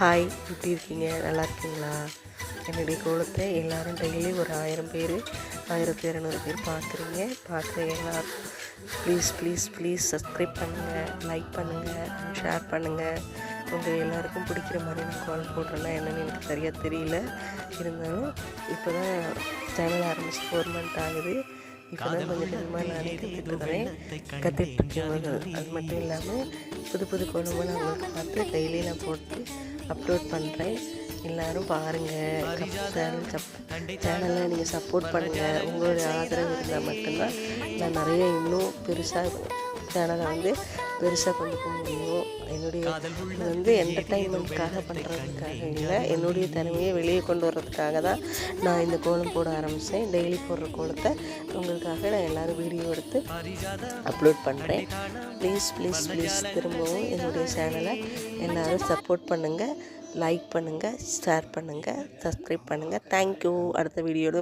Hi, எப்படி இருக்கீங்க? நல்லா இருக்கீங்களா? என்னுடைய கோலத்தை எல்லோரும் டெய்லி ஒரு 1000 பேர் 1200 பேர் பார்க்குறீங்க. பார்க்குற எல்லோரும் ப்ளீஸ் சப்ஸ்கிரைப் பண்ணுங்கள், லைக் பண்ணுங்கள், ஷேர் பண்ணுங்கள். உங்கள் எல்லாருக்கும் பிடிக்கிற மாதிரி நான் கோலம் போடுறேன்னா என்னென்னு எனக்கு சரியாக தெரியல. இருந்தாலும் இப்போ தான் சேனல் ஆரம்பிச்சு 4 மந்த் ஆகுது. இப்போ தான் கொஞ்சம் கொஞ்சமாக நானே கற்றுட்ருக்கேன். அது மட்டும் இல்லாமல் புது கோலமாக நான் உங்களுக்கு பார்த்து டெய்லி நான் போட்டு அப்லோட் பண்ணுறேன். எல்லோரும் பாருங்கள். சேனலை நீங்கள் சப்போர்ட் பண்ணுங்கள். உங்களுடைய ஆதரவு இருந்தால் மட்டும்தான் நான் நிறைய இன்னும் சேனலை பெருசாக கொண்டு போக முடியும். என்னுடைய இது என்டர்டைன்மெண்ட்காக பண்ணுறதுக்காக இல்லை, என்னுடைய திறமையை வெளியே கொண்டு வர்றதுக்காக தான் நான் இந்த கோலம் போட ஆரம்பித்தேன். டெய்லி போடுற கோலத்தை உங்களுக்காக நான் எல்லோரும் வீடியோ எடுத்து அப்லோட் பண்ணுறேன். ப்ளீஸ் திரும்பவும் என்னுடைய சேனலை எல்லோரும் சப்போர்ட் பண்ணுங்கள், லைக் பண்ணுங்கள், ஷேர் பண்ணுங்கள், சப்ஸ்கிரைப் பண்ணுங்கள். தேங்க்யூ. அடுத்த வீடியோட